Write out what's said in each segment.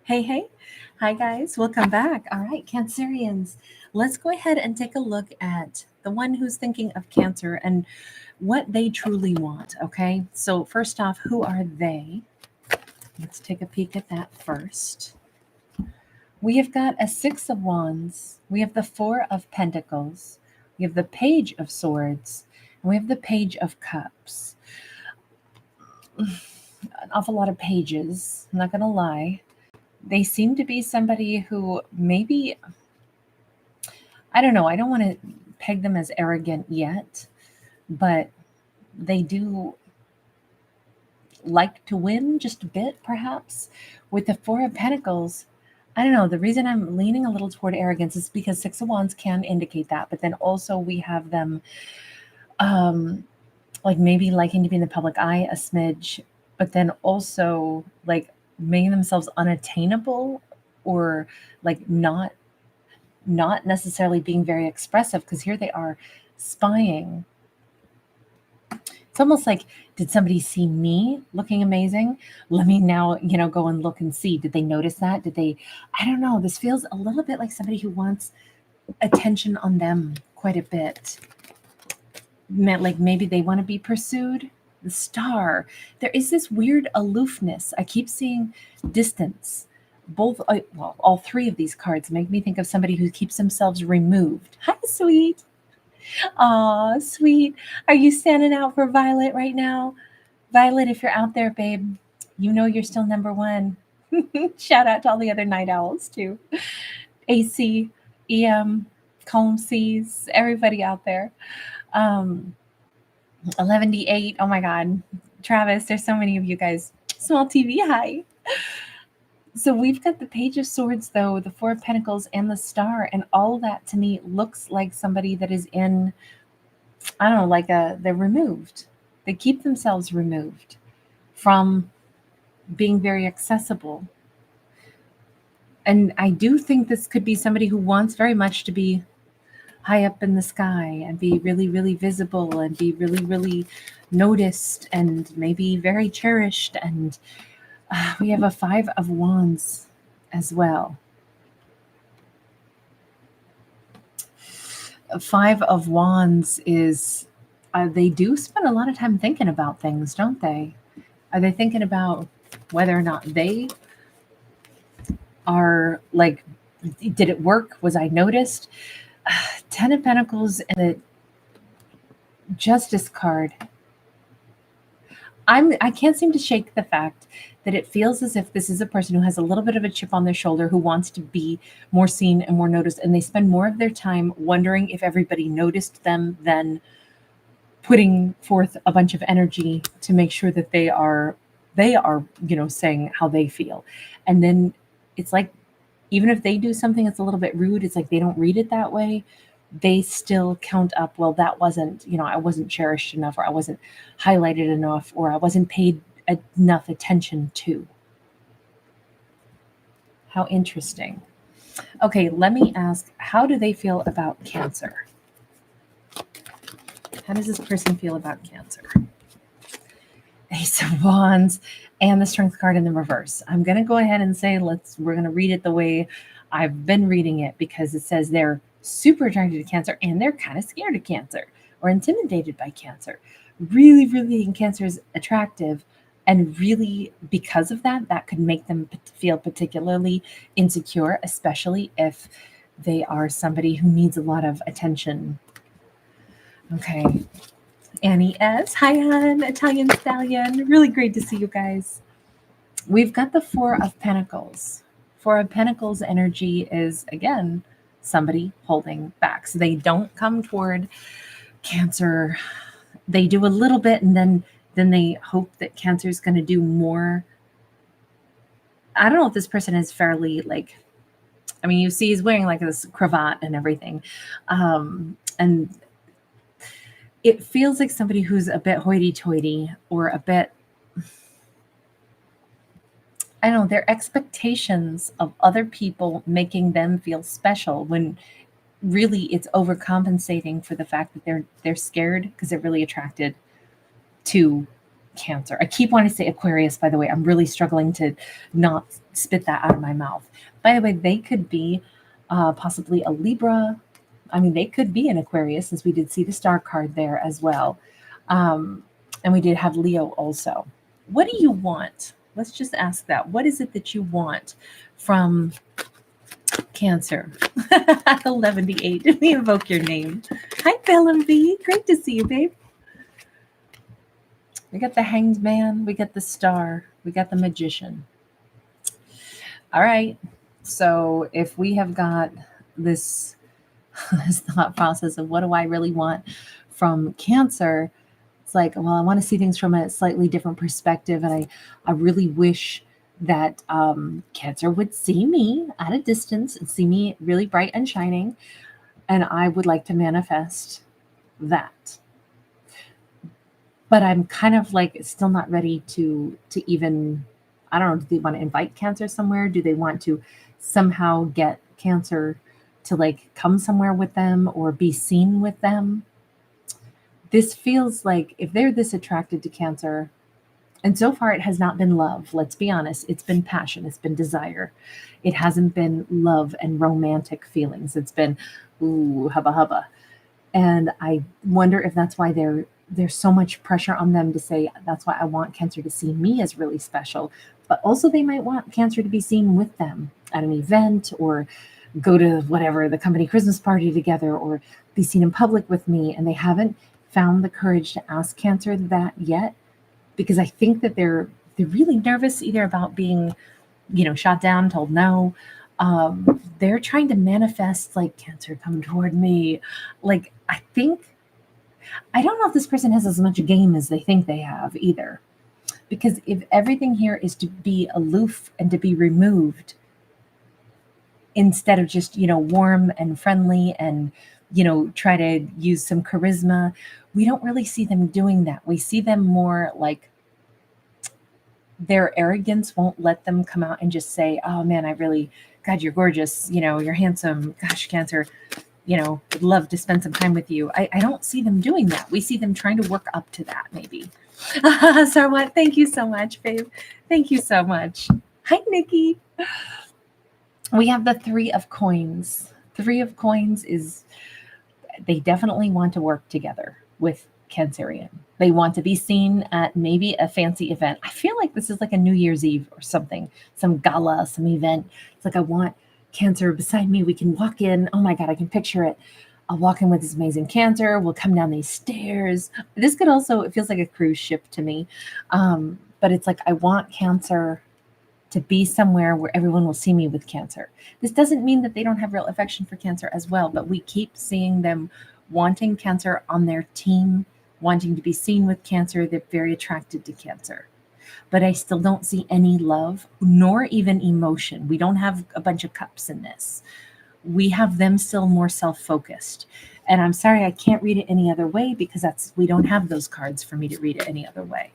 Hey, hey. Hi, guys. Welcome back. All right, Cancerians. Let's go ahead and take a look at the one who's thinking of Cancer and what they truly want. Okay. So, first off, who are they? Let's take a peek at that first. We have got a Six of Wands. We have the Four of Pentacles. We have the Page of Swords. And we have the Page of Cups. An awful lot of pages. I'm not going to lie. They seem to be somebody who maybe, I don't know, I don't want to peg them as arrogant yet, but they do like to win just a bit, perhaps. With the Four of Pentacles, I don't know. The reason I'm leaning a little toward arrogance is because Six of Wands can indicate that, but then also we have them, um, like maybe liking to be in the public eye a smidge, but then also like making themselves unattainable or like not necessarily being very expressive because here they are spying. It's almost like, did somebody see me looking amazing? Let me now, go and look and see. Did they notice that? Did they? I don't know. This feels a little bit like somebody who wants attention on them quite a bit. Like maybe they want to be pursued. The Star. There is this weird aloofness. I keep seeing distance. Well, all three of these cards make me think of somebody who keeps themselves removed. Hi, sweet. Aw, sweet. Are you standing out for Violet right now? Violet, if you're out there, babe, you know you're still number one. Shout out to all the other night owls, too. AC, EM, Calm Seas, everybody out there. Um, 11D8, oh my God. Travis, there's so many of you guys. Small TV, hi. So we've got the Page of Swords, though, the Four of Pentacles, and the Star, and all that to me looks like somebody that is in, I don't know, they're removed. They keep themselves removed from being very accessible. And I do think this could be somebody who wants very much to be high up in the sky and be really, really visible and be really, really noticed and maybe very cherished. And we have a Five of Wands as well. A Five of Wands is, they do spend a lot of time thinking about things, don't they? Are they thinking about whether or not they are like, did it work? Was I noticed? Ten of Pentacles and the Justice card. I can't seem to shake the fact that it feels as if this is a person who has a little bit of a chip on their shoulder, who wants to be more seen and more noticed, and they spend more of their time wondering if everybody noticed them than putting forth a bunch of energy to make sure that they are saying how they feel. And then it's like, even if they do something that's a little bit rude, it's like they don't read it that way. They still count up, well, that wasn't, I wasn't cherished enough, or I wasn't highlighted enough, or I wasn't paid enough attention to. How interesting. Okay, let me ask, how do they feel about Cancer? How does this person feel about Cancer? Ace of Wands and the Strength card in the reverse. I'm going to go ahead and say we're going to read it the way I've been reading it, because it says they're super attracted to Cancer and they're kind of scared of Cancer or intimidated by Cancer. Really, really think Cancer is attractive, and really because of that, that could make them feel particularly insecure, especially if they are somebody who needs a lot of attention. Okay. Annie S. Hi, hon. Italian Stallion. Really great to see you guys. We've got the Four of Pentacles. Four of Pentacles energy is, again, somebody holding back. So they don't come toward Cancer. They do a little bit, and then they hope that Cancer is going to do more. I don't know if this person is fairly you see he's wearing like this cravat and everything. And it feels like somebody who's a bit hoity-toity, or a bit, I don't know, their expectations of other people making them feel special, when really it's overcompensating for the fact that they're scared because they're really attracted to Cancer. I keep wanting to say Aquarius, by the way. I'm really struggling to not spit that out of my mouth. By the way, they could be possibly a Libra. I mean, they could be an Aquarius, since we did see the star card there as well. Um, and we did have Leo also. What do you want? Let's just ask that. What is it that you want from Cancer? 11:8. Let me invoke your name. Hi, Bellum B. Great to see you, babe. We got the Hanged Man. We got the Star. We got the Magician. All right. So if we have got this, this thought process of what do I really want from Cancer, it's like, well, I want to see things from a slightly different perspective. And I really wish that Cancer would see me at a distance and see me really bright and shining. And I would like to manifest that. But I'm kind of like still not ready to even, I don't know, do they want to invite Cancer somewhere? Do they want to somehow get Cancer to like come somewhere with them or be seen with them? This feels like if they're this attracted to Cancer, and so far it has not been love, let's be honest, it's been passion, it's been desire. It hasn't been love and romantic feelings. It's been, ooh, hubba hubba. And I wonder if that's why there's so much pressure on them to say, that's why I want Cancer to see me as really special. But also they might want Cancer to be seen with them at an event or go to whatever, the company Christmas party together, or be seen in public with me. And they haven't found the courage to ask Cancer that yet, because I think that they're really nervous either about being, shot down, told no. They're trying to manifest like Cancer come toward me. Like, I don't know if this person has as much game as they think they have either. Because if everything here is to be aloof and to be removed instead of just, warm and friendly and, try to use some charisma, we don't really see them doing that. We see them more like their arrogance won't let them come out and just say, oh man, God, you're gorgeous. You're handsome. Gosh, Cancer, would love to spend some time with you. I don't see them doing that. We see them trying to work up to that, maybe. Sarwat, thank you so much, babe. Thank you so much. Hi, Nikki. We have the Three of Coins. Three of Coins is, they definitely want to work together with Cancerian. They want to be seen at maybe a fancy event. I feel like this is like a New Year's Eve or something, some gala, some event. It's like I want Cancer beside me. We can walk in. Oh my God, I can picture it. I'll walk in with this amazing Cancer. We'll come down these stairs. This could also, it feels like a cruise ship to me. But it's like I want Cancer to be somewhere where everyone will see me with Cancer. This doesn't mean that they don't have real affection for Cancer as well, but we keep seeing them wanting Cancer on their team, wanting to be seen with Cancer. They're very attracted to Cancer. But I still don't see any love, nor even emotion. We don't have a bunch of cups in this. We have them still more self-focused. And I'm sorry, I can't read it any other way because we don't have those cards for me to read it any other way.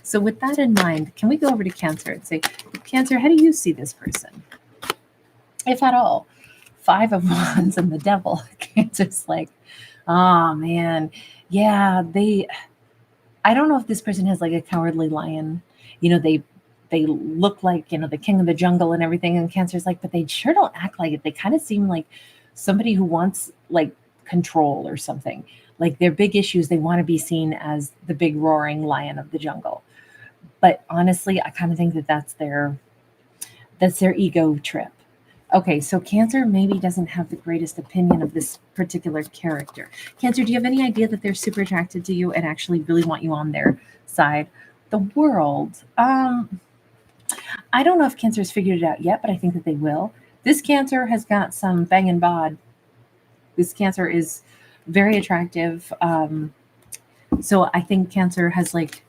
So with that in mind, can we go over to Cancer and say, Cancer, how do you see this person? If at all. 5 of Wands and the Devil. Cancer's like, oh man, yeah, I don't know if this person has like a cowardly lion. They look like, the king of the jungle and everything. And Cancer's like, but they sure don't act like it. They kind of seem like somebody who wants like control or something. Like their big issues, they want to be seen as the big roaring lion of the jungle. But honestly, I kind of think that that's their ego trip. Okay, so Cancer maybe doesn't have the greatest opinion of this particular character. Cancer, do you have any idea that they're super attracted to you and actually really want you on their side? The World. I don't know if Cancer's figured it out yet, but I think that they will. This Cancer has got some bang and bod. This Cancer is very attractive. So I think Cancer has like,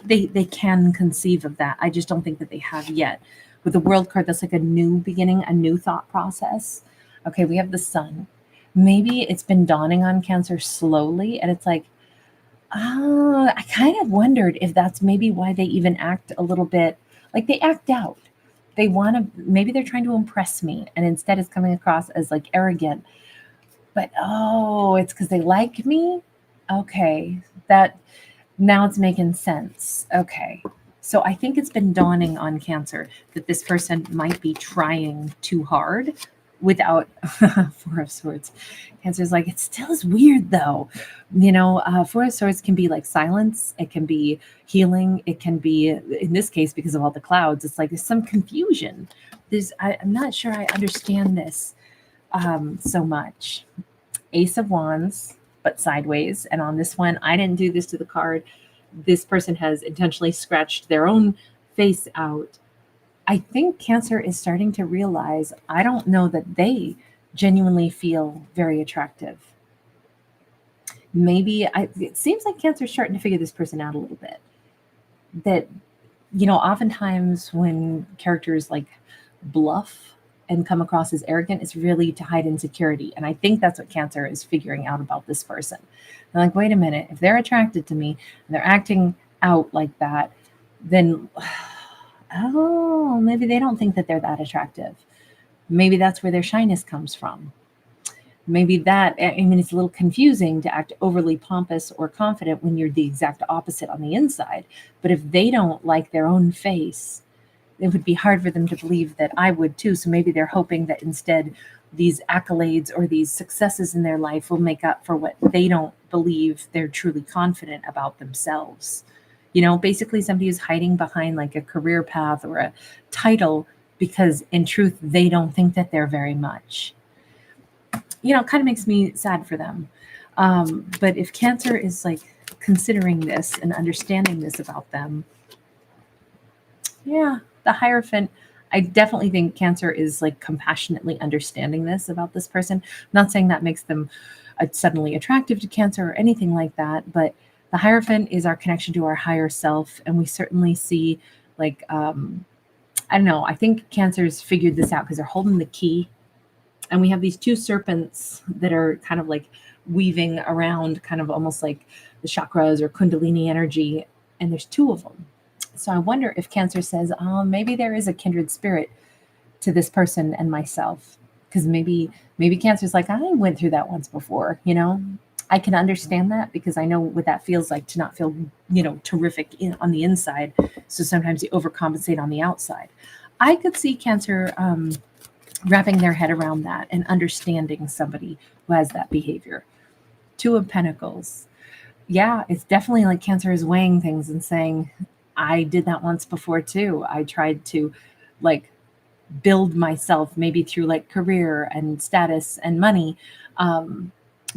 they can conceive of that. I just don't think that they have yet. With the World card, that's like a new beginning, a new thought process. Okay, we have the Sun. Maybe it's been dawning on Cancer slowly, and it's like, I kind of wondered if that's maybe why they even act a little bit, like they act out. They want to, maybe they're trying to impress me, and instead it's coming across as like arrogant. But it's because they like me? Okay, that Now it's making sense. Okay. So I think it's been dawning on Cancer that this person might be trying too hard without Four of Swords. Cancer's like, it still is weird though. Four of Swords can be like silence, it can be healing, it can be, in this case, because of all the clouds, it's like there's some confusion. I'm not sure I understand this so much. Ace of Wands, but sideways. And on this one, I didn't do this to the card. This person has intentionally scratched their own face out. I think Cancer is starting to realize, I don't know that they genuinely feel very attractive. It seems like Cancer is starting to figure this person out a little bit. That, oftentimes when characters like bluff and come across as arrogant, it's really to hide insecurity. And I think that's what Cancer is figuring out about this person. They're like, wait a minute, if they're attracted to me and they're acting out like that, then, oh, maybe they don't think that they're that attractive. Maybe that's where their shyness comes from. Maybe it's a little confusing to act overly pompous or confident when you're the exact opposite on the inside. But if they don't like their own face, it would be hard for them to believe that I would too. So maybe they're hoping that instead these accolades or these successes in their life will make up for what they don't believe they're truly confident about themselves. Basically somebody who's hiding behind like a career path or a title because in truth, they don't think that they're very much. It kind of makes me sad for them. But if Cancer is like considering this and understanding this about them, yeah, the Hierophant, I definitely think Cancer is like compassionately understanding this about this person. I'm not saying that makes them suddenly attractive to Cancer or anything like that, but the Hierophant is our connection to our higher self. And we certainly see like, I don't know, I think Cancer's figured this out because they're holding the key. And we have these two serpents that are kind of like weaving around, kind of almost like the chakras or Kundalini energy. And there's two of them. So I wonder if Cancer says, oh, maybe there is a kindred spirit to this person and myself. Because maybe Cancer's like, I went through that once before, I can understand that because I know what that feels like to not feel, terrific on the inside. So sometimes you overcompensate on the outside. I could see Cancer wrapping their head around that and understanding somebody who has that behavior. Two of Pentacles. Yeah, it's definitely like Cancer is weighing things and saying, I did that once before too. I tried to like build myself maybe through like career and status and money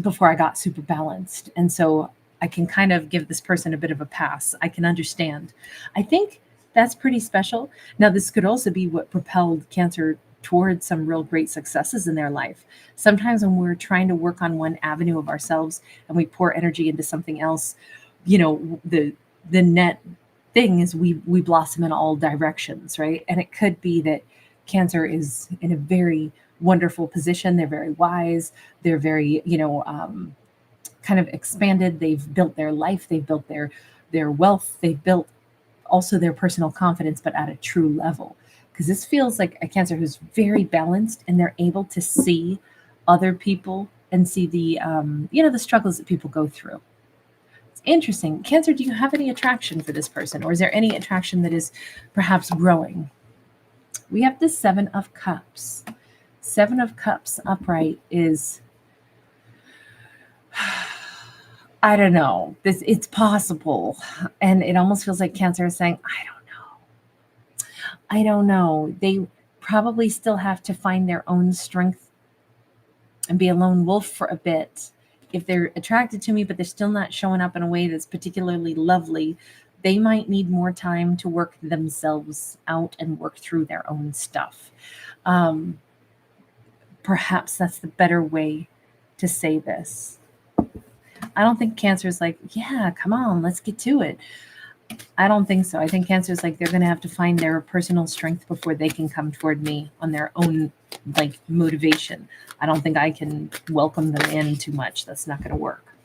before I got super balanced. And so I can kind of give this person a bit of a pass. I can understand. I think that's pretty special. Now, this could also be what propelled Cancer towards some real great successes in their life. Sometimes when we're trying to work on one avenue of ourselves and we pour energy into something else, the net thing is we blossom in all directions, right? And it could be that Cancer is in a very wonderful position. They're very wise. They're very, kind of expanded. They've built their life. They've built their wealth. They've built also their personal confidence, but at a true level. Because this feels like a Cancer who's very balanced and they're able to see other people and see the, the struggles that people go through. It's interesting. Cancer, do you have any attraction for this person? Or is there any attraction that is perhaps growing? We have the Seven of Cups. Seven of Cups upright is, I don't know. It's possible. And it almost feels like Cancer is saying, I don't know. They probably still have to find their own strength and be a lone wolf for a bit. If they're attracted to me, but they're still not showing up in a way that's particularly lovely, they might need more time to work themselves out and work through their own stuff. Perhaps that's the better way to say this. I don't think Cancer's like, yeah, come on, let's get to it. I don't think so. I think Cancer's like, they're going to have to find their personal strength before they can come toward me on their own like motivation. I don't think I can welcome them in too much. That's not going to work.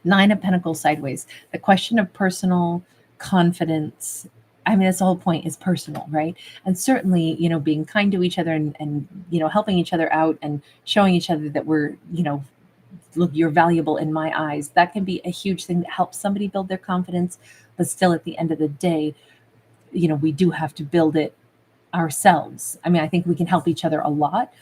Nine of Pentacles sideways. The question of personal confidence. I mean, that's the whole point, is personal, right? And certainly, being kind to each other and helping each other out and showing each other that we're, look, you're valuable in my eyes. That can be a huge thing that helps somebody build their confidence. But still, at the end of the day, we do have to build it ourselves. I mean, I think we can help each other a lot,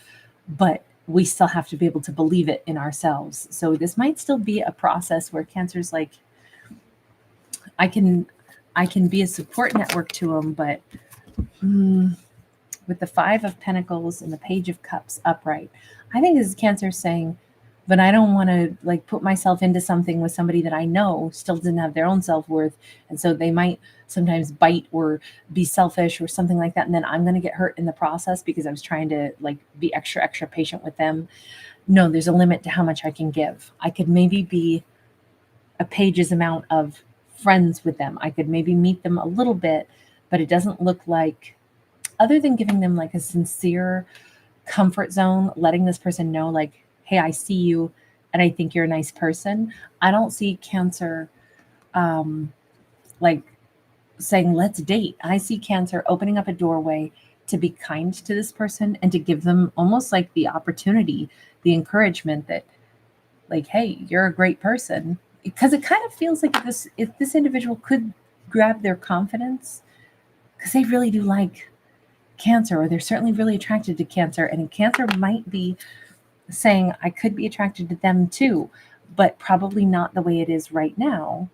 but we still have to be able to believe it in ourselves. So this might still be a process where Cancer's like, I can be a support network to them, but with the Five of Pentacles and the Page of Cups upright, I think this is Cancer saying, but I don't want to like put myself into something with somebody that I know still didn't have their own self-worth. And so they might sometimes bite or be selfish or something like that. And then I'm going to get hurt in the process because I was trying to like be extra, extra patient with them. No, there's a limit to how much I can give. I could maybe be a page's amount of friends with them. I could maybe meet them a little bit, but it doesn't look like, other than giving them like a sincere comfort zone, letting this person know like, hey, I see you and I think you're a nice person. I don't see Cancer like saying, let's date. I see Cancer opening up a doorway to be kind to this person and to give them almost like the opportunity, the encouragement that like, hey, you're a great person. Because it kind of feels like if this individual could grab their confidence, because they really do like Cancer, or they're certainly really attracted to Cancer, and Cancer might be saying, I could be attracted to them too, but probably not the way it is right now.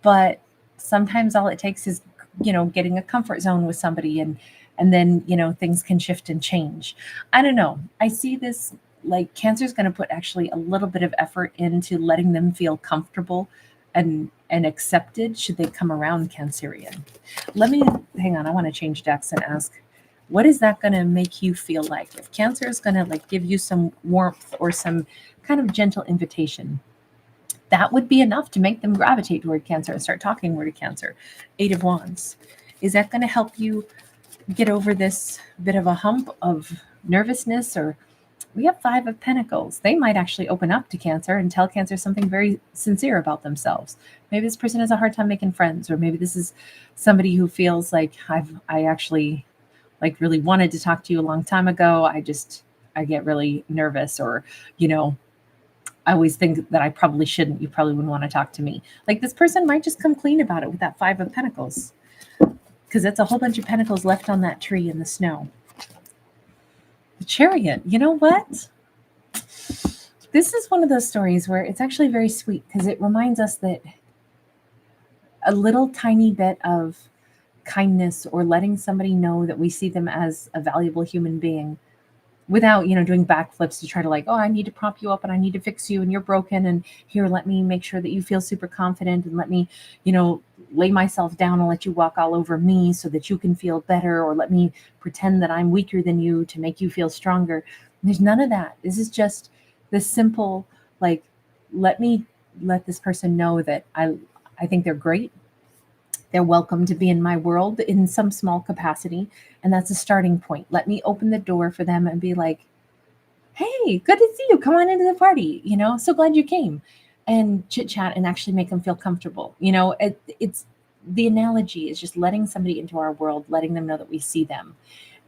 But sometimes all it takes is, getting a comfort zone with somebody, and then, things can shift and change. I don't know. I see this like Cancer's going to put actually a little bit of effort into letting them feel comfortable and accepted should they come around Cancerian. Let me hang on. I want to change decks and ask, what is that going to make you feel like? If Cancer is going to like give you some warmth or some kind of gentle invitation, that would be enough to make them gravitate toward Cancer and start talking more to Cancer. Eight of Wands. Is that going to help you get over this bit of a hump of nervousness? Or we have Five of Pentacles. They might actually open up to Cancer and tell Cancer something very sincere about themselves. Maybe this person has a hard time making friends, or maybe this is somebody who feels like I actually like really wanted to talk to you a long time ago. I get really nervous, or, I always think that I probably shouldn't. You probably wouldn't want to talk to me. Like this person might just come clean about it with that Five of Pentacles, because that's a whole bunch of pentacles left on that tree in the snow. The Chariot. You know what? This is one of those stories where it's actually very sweet, because it reminds us that a little tiny bit of kindness, or letting somebody know that we see them as a valuable human being, without, doing backflips to try to like, oh, I need to prop you up and I need to fix you and you're broken, and here, let me make sure that you feel super confident, and let me, lay myself down and let you walk all over me so that you can feel better, or let me pretend that I'm weaker than you to make you feel stronger. There's none of that. This is just this simple, like, let this person know that I think they're great. They're welcome to be in my world in some small capacity. And that's a starting point. Let me open the door for them and be like, hey, good to see you. Come on into the party. So glad you came. And chit chat and actually make them feel comfortable. It's the analogy is just letting somebody into our world, letting them know that we see them.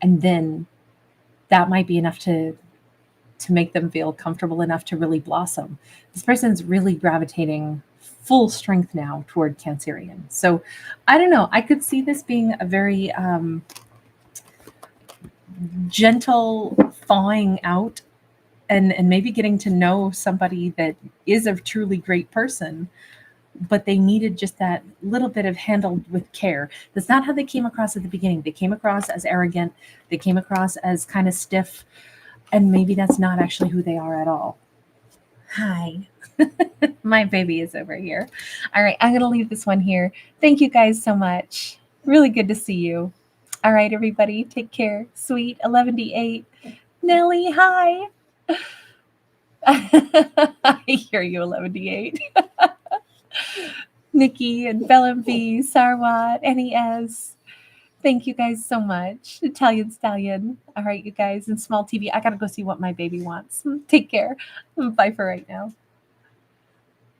And then that might be enough to make them feel comfortable enough to really blossom. This person's really gravitating full strength now toward Cancerian. So I don't know. I could see this being a very gentle thawing out, and maybe getting to know somebody that is a truly great person, but they needed just that little bit of handled with care. That's not how they came across at the beginning. They came across as arrogant. They came across as kind of stiff, and maybe that's not actually who they are at all. Hi. My baby is over here. All right, I'm going to leave this one here. Thank you guys so much. Really good to see you. All right, everybody, take care. Sweet 11D8. Nellie, hi. I hear you, 11D8. Nikki and Bellum B, Sarwat, NES. Thank you guys so much. Italian Stallion. All right, you guys, and Small TV. I got to go see what my baby wants. Take care. Bye for right now.